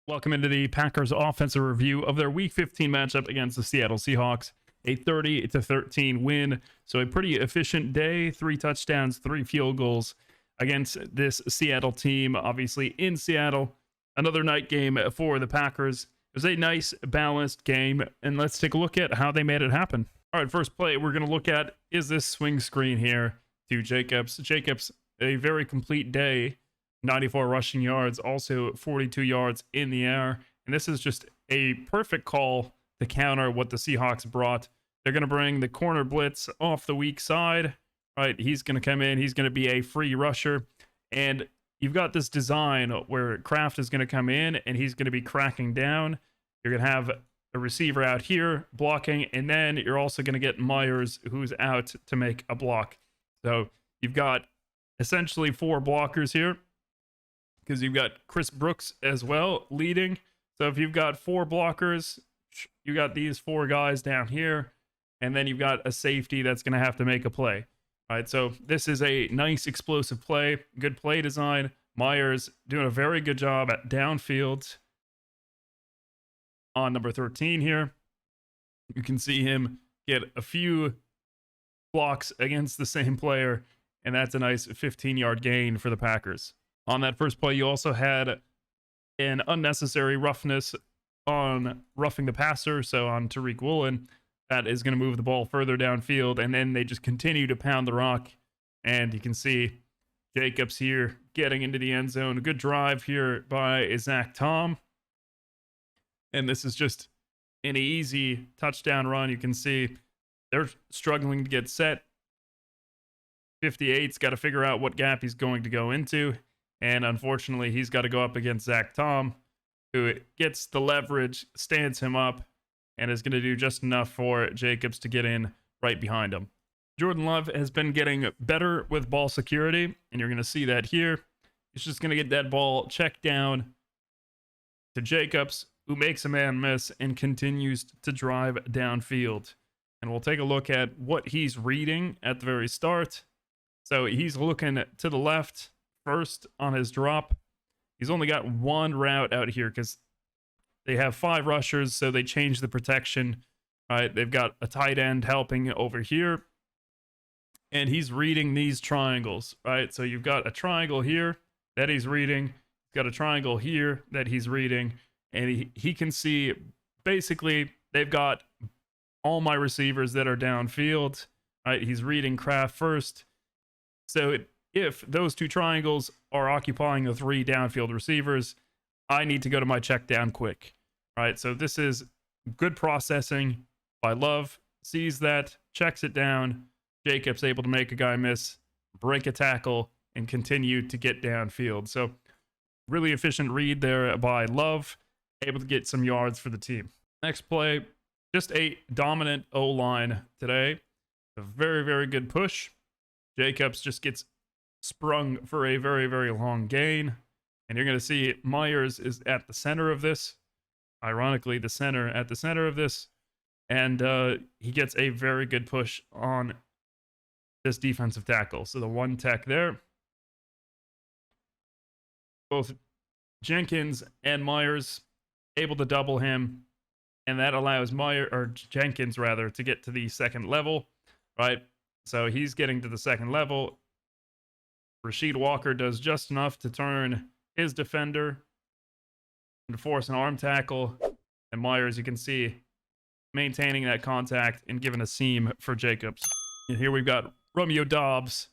Welcome into the Packers offensive review of their Week 15 matchup against the Seattle Seahawks. A 30-13 win. So a pretty efficient day. 3 touchdowns, 3 field goals against this Seattle team. Obviously in Seattle. Another night game for the Packers. It was a nice, balanced game. And let's take a look at how they made it happen. All right, first play we're going to look at is this swing screen here to Jacobs. Jacobs, a very complete day. 94 rushing yards, also 42 yards in the air. And this is just a perfect call to counter what the Seahawks brought. They're going to bring the corner blitz off the weak side. Right, he's going to come in. He's going to be a free rusher. And you've got this design where Kraft is going to come in and he's going to be cracking down. You're going to have a receiver out here blocking. And then you're also going to get Myers, who's out to make a block. So you've got essentially 4 blockers here, because you've got Chris Brooks as well leading. So if you've got 4 blockers, you got these 4 guys down here, and then you've got a safety that's going to have to make a play. All right, so this is a nice explosive play, good play design. Myers doing a very good job at downfield on number 13 here. You can see him get a few blocks against the same player, and that's a nice 15-yard gain for the Packers. On that first play, you also had an unnecessary roughness on roughing the passer, so on Tariq Woolen. That is going to move the ball further downfield, and then they just continue to pound the rock. And you can see Jacobs here getting into the end zone. A good drive here by Zach Tom. And this is just an easy touchdown run. You can see they're struggling to get set. 58's got to figure out what gap he's going to go into. And unfortunately, he's got to go up against Zach Tom, who gets the leverage, stands him up, and is going to do just enough for Jacobs to get in right behind him. Jordan Love has been getting better with ball security, and you're going to see that here. He's just going to get that ball checked down to Jacobs, who makes a man miss and continues to drive downfield. And we'll take a look at what he's reading at the very start. So he's looking to the left first on his drop. He's only got 1 route out here because they have 5 rushers, so they change the protection. Right, they've got a tight end helping over here, and he's reading these triangles. Right, so you've got a triangle here that he's reading. He's got a triangle here that he's reading, and he can see basically they've got all my receivers that are downfield. Right, he's reading Kraft first, so if those 2 triangles are occupying the 3 downfield receivers, I need to go to my check down quick. All right, so this is good processing by Love. Sees that, checks it down. Jacobs able to make a guy miss, break a tackle, and continue to get downfield. So really efficient read there by Love, able to get some yards for the team. Next play, just a dominant O-line today. A very, very good push. Jacobs just gets sprung for a very, very long gain. And you're going to see Myers is at the center of this. Ironically, at the center of this. And he gets a very good push on this defensive tackle. So the 1 tech there. Both Jenkins and Myers able to double him. And that allows Jenkins rather to get to the second level. Right? So he's getting to the second level. Rasheed Walker does just enough to turn his defender and to force an arm tackle. And Myers, you can see, maintaining that contact and giving a seam for Jacobs. And here we've got Romeo Doubs.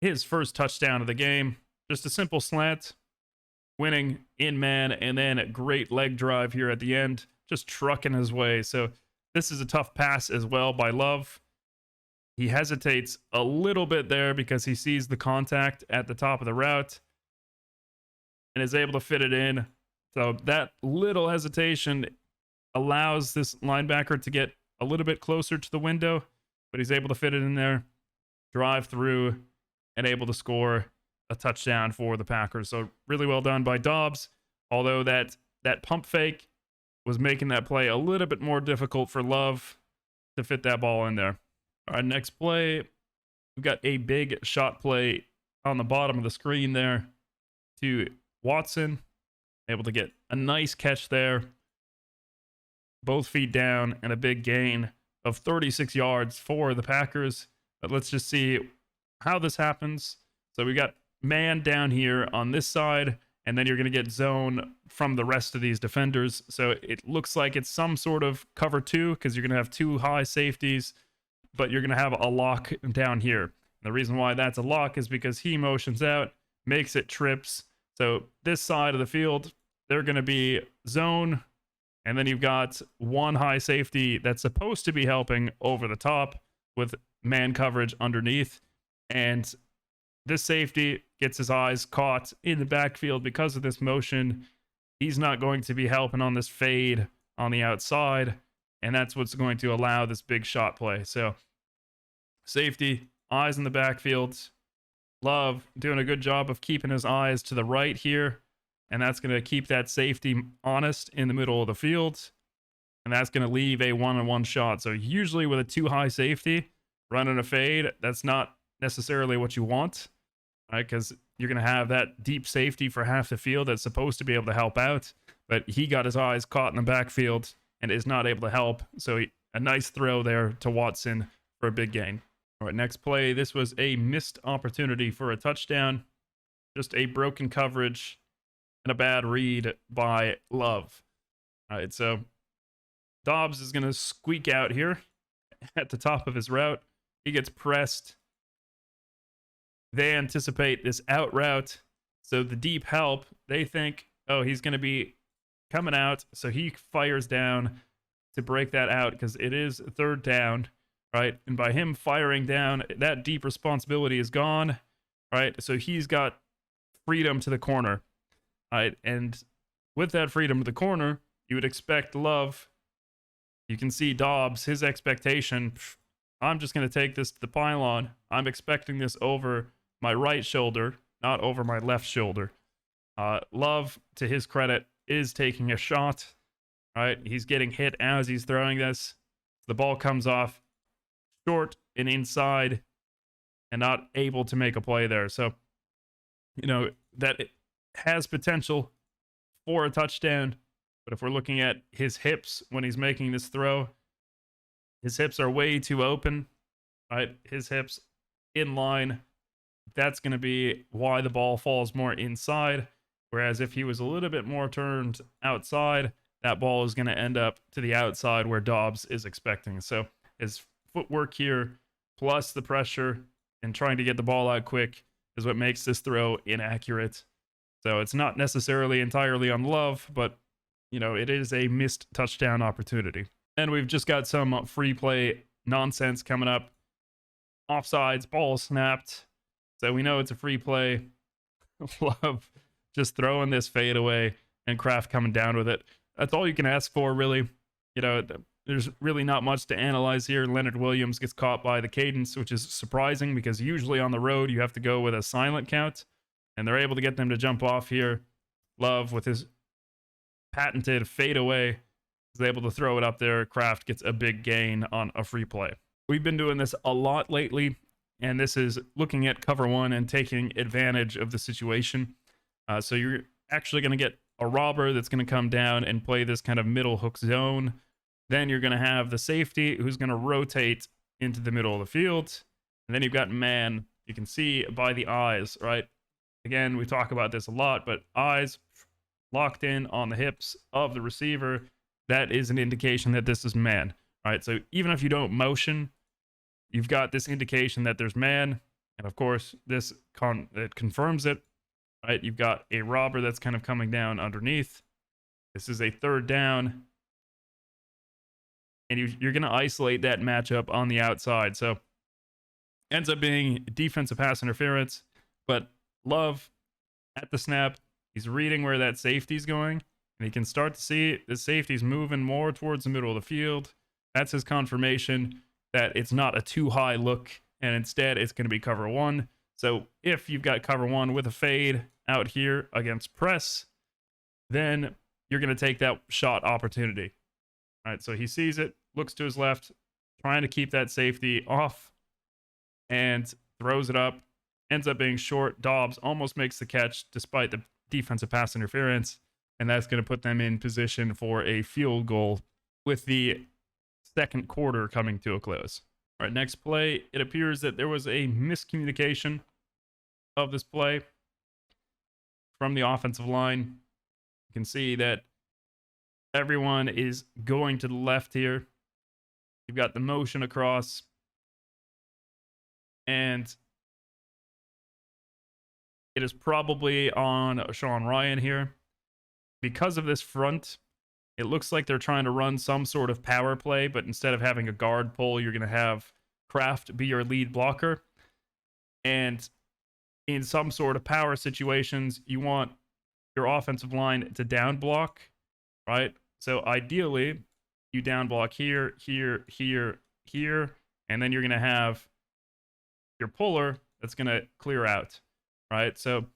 His first touchdown of the game. Just a simple slant. Winning in man, and then a great leg drive here at the end. Just trucking his way. So this is a tough pass as well by Love. He hesitates a little bit there because he sees the contact at the top of the route and is able to fit it in. So that little hesitation allows this linebacker to get a little bit closer to the window, but he's able to fit it in there, drive through, and able to score a touchdown for the Packers. So really well done by Doubs, although that pump fake was making that play a little bit more difficult for Love to fit that ball in there. All right, next play, we've got a big shot play on the bottom of the screen there to Watson able to get a nice catch there. Both feet down and a big gain of 36 yards for the Packers. But let's just see how this happens. So we got man down here on this side, and then you're going to get zone from the rest of these defenders. So it looks like it's some sort of cover 2 because you're going to have 2 high safeties, but you're going to have a lock down here. And the reason why that's a lock is because he motions out, makes it trips. So this side of the field, they're going to be zone, and then you've got 1 high safety that's supposed to be helping over the top with man coverage underneath. And this safety gets his eyes caught in the backfield because of this motion. He's not going to be helping on this fade on the outside, and that's what's going to allow this big shot play. So safety, eyes in the backfield. Love doing a good job of keeping his eyes to the right here, and that's going to keep that safety honest in the middle of the field, and that's going to leave a one-on-one shot. So usually with a 2 high safety running a fade, that's not necessarily what you want, right? Because you're going to have that deep safety for half the field that's supposed to be able to help out, but he got his eyes caught in the backfield and is not able to help. So a nice throw there to Watson for a big gain. All right, next play. This was a missed opportunity for a touchdown. Just a broken coverage and a bad read by Love. All right, so Dobbs is going to squeak out here at the top of his route. He gets pressed. They anticipate this out route. So the deep help, they think, oh, he's going to be coming out. So he fires down to break that out because it is 3rd down, right? And by him firing down, that deep responsibility is gone, right? So he's got freedom to the corner, right? And with that freedom to the corner, you would expect Love. You can see Dobbs, his expectation, I'm just going to take this to the pylon. I'm expecting this over my right shoulder, not over my left shoulder. Love, to his credit, is taking a shot, right? He's getting hit as he's throwing this. The ball comes off short and inside and not able to make a play there. So, that it has potential for a touchdown. But if we're looking at his hips when he's making this throw, his hips are way too open, right? His hips in line. That's going to be why the ball falls more inside. Whereas if he was a little bit more turned outside, that ball is going to end up to the outside where Dobbs is expecting. So his footwork here, plus the pressure and trying to get the ball out quick, is what makes this throw inaccurate. So it's not necessarily entirely on Love, but, it is a missed touchdown opportunity. And we've just got some free play nonsense coming up. Offsides, ball snapped. So we know it's a free play. Love just throwing this fade away and Kraft coming down with it. That's all you can ask for, really. There's really not much to analyze here. Leonard Williams gets caught by the cadence, which is surprising because usually on the road you have to go with a silent count, and they're able to get them to jump off here. Love, with his patented fade away, is able to throw it up there. Kraft gets a big gain on a free play. We've been doing this a lot lately, and this is looking at cover 1 and taking advantage of the situation. So you're actually going to get a robber that's going to come down and play this kind of middle hook zone. Then you're going to have the safety who's going to rotate into the middle of the field. And then you've got man. You can see by the eyes, right? Again, we talk about this a lot, but eyes locked in on the hips of the receiver, that is an indication that this is man, right? So even if you don't motion, you've got this indication that there's man. And of course, this it confirms it, right? You've got a robber that's kind of coming down underneath. This is a 3rd down. And you're going to isolate that matchup on the outside. So ends up being defensive pass interference. But Love, at the snap, he's reading where that safety's going. And he can start to see the safety's moving more towards the middle of the field. That's his confirmation that it's not a too high look. And instead, it's going to be cover 1. So if you've got cover 1 with a fade out here against press, then you're going to take that shot opportunity. All right, so he sees it, looks to his left, trying to keep that safety off, and throws it up. Ends up being short. Dobbs almost makes the catch despite the defensive pass interference, and that's going to put them in position for a field goal with the second quarter coming to a close. All right, next play. It appears that there was a miscommunication of this play from the offensive line. You can see that everyone is going to the left here. You've got the motion across, and it is probably on Sean Ryan here. Because of this front, it looks like they're trying to run some sort of power play, but instead of having a guard pull, you're going to have Kraft be your lead blocker. And in some sort of power situations, you want your offensive line to down block, right? So ideally, you down block here, here, here, here, and then you're going to have your puller that's going to clear out, right? So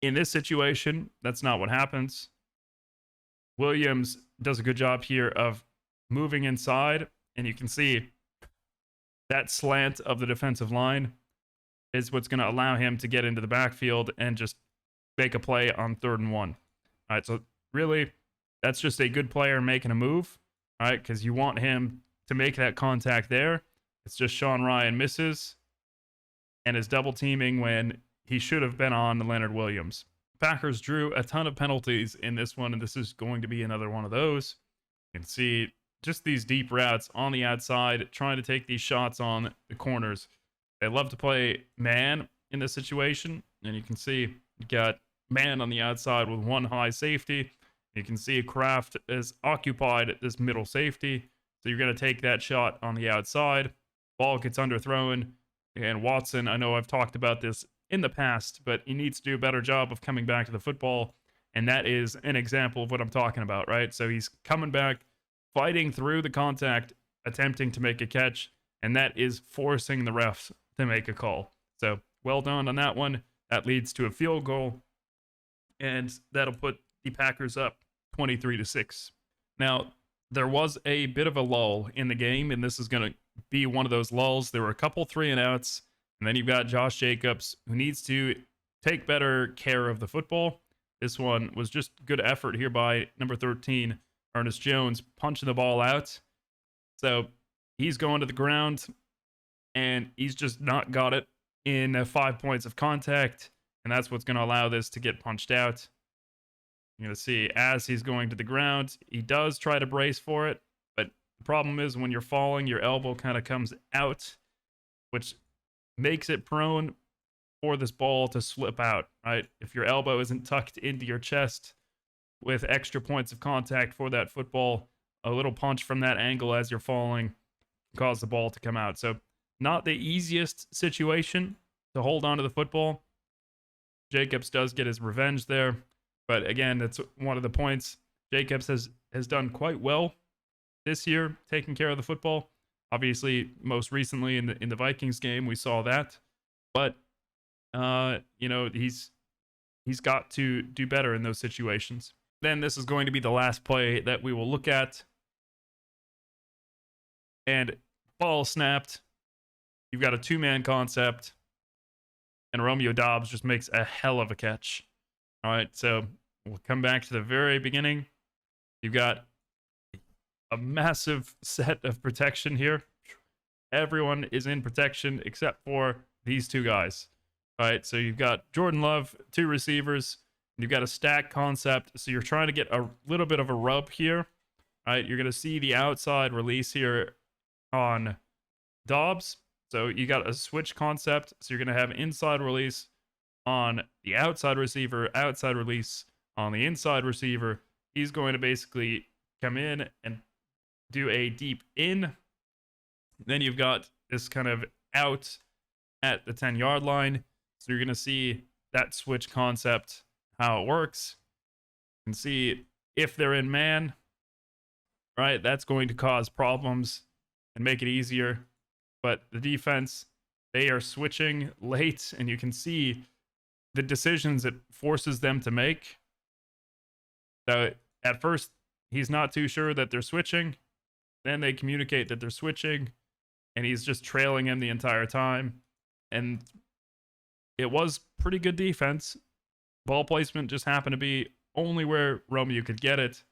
in this situation, that's not what happens. Williams does a good job here of moving inside, and you can see that slant of the defensive line is what's going to allow him to get into the backfield and just make a play on 3rd and 1. All right, so really, that's just a good player making a move, all right, because you want him to make that contact there. It's just Sean Ryan misses and is double teaming when he should have been on Leonard Williams. Packers drew a ton of penalties in this one, and this is going to be another one of those. You can see just these deep routes on the outside, trying to take these shots on the corners. They love to play man in this situation, and you can see you got man on the outside with one high safety. You can see Kraft is occupied at this middle safety, so you're going to take that shot on the outside. Ball gets underthrown, and Watson, I know I've talked about this in the past, but he needs to do a better job of coming back to the football, and that is an example of what I'm talking about, right? So he's coming back, fighting through the contact, attempting to make a catch, and that is forcing the refs to make a call. So well done on that one. That leads to a field goal, and that'll put the Packers up 23-6. Now, there was a bit of a lull in the game, and this is going to be one of those lulls. There were a couple 3-and-outs, and then you've got Josh Jacobs, who needs to take better care of the football. This one was just good effort here by number 13, Ernest Jones, punching the ball out. So he's going to the ground, and he's just not got it in 5 points of contact, and that's what's going to allow this to get punched out. You're going to see as he's going to the ground, he does try to brace for it, but the problem is when you're falling, your elbow kind of comes out, which makes it prone for this ball to slip out, right? If your elbow isn't tucked into your chest with extra points of contact for that football, a little punch from that angle as you're falling can cause the ball to come out. So not the easiest situation to hold on to the football. Jacobs does get his revenge there, but again, that's one of the points. Jacobs has done quite well this year taking care of the football. Obviously, most recently in the Vikings game, we saw that. But he's got to do better in those situations. Then this is going to be the last play that we will look at. And ball snapped. You've got a two-man concept. And Romeo Doubs just makes a hell of a catch. All right, so we'll come back to the very beginning. You've got a massive set of protection here. Everyone is in protection except for these two guys. All right, so you've got Jordan Love, two receivers. You've got a stack concept, so you're trying to get a little bit of a rub here. All right, you're going to see the outside release here on Dobbs. So you got a switch concept, so you're going to have inside release on the outside receiver, outside release on the inside receiver. He's going to basically come in and do a deep in. Then you've got this kind of out at the 10-yard line. So you're going to see that switch concept, how it works. You can see if they're in man, right, that's going to cause problems and make it easier. But the defense, they are switching late, and you can see the decisions it forces them to make. So at first, he's not too sure that they're switching. Then they communicate that they're switching, and he's just trailing him the entire time. And it was pretty good defense, Ball placement just happened to be only where Romeo could get it,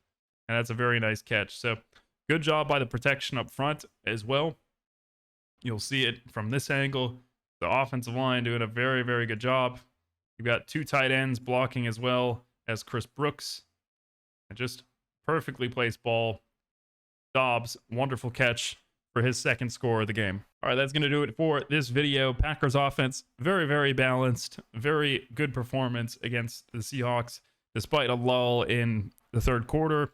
and that's a very nice catch. So good job by the protection up front as well. You'll see it from this angle. The offensive line doing a very, very good job. You've got 2 tight ends blocking as well as Chris Brooks. And just perfectly placed ball. Dobbs, wonderful catch for his second score of the game. All right, that's going to do it for this video. Packers offense, very, very balanced. Very good performance against the Seahawks, despite a lull in the third quarter.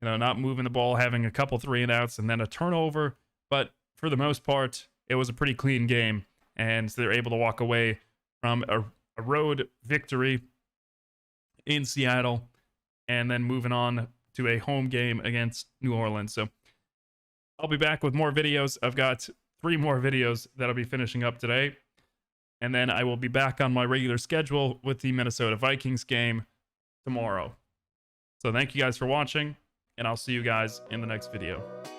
Not moving the ball, having a couple 3-and-outs, and then a turnover. But for the most part, it was a pretty clean game, and they're able to walk away from a road victory in Seattle, and then moving on to a home game against New Orleans. So I'll be back with more videos. I've got 3 more videos that I'll be finishing up today, and then I will be back on my regular schedule with the Minnesota Vikings game tomorrow. So thank you guys for watching, and I'll see you guys in the next video.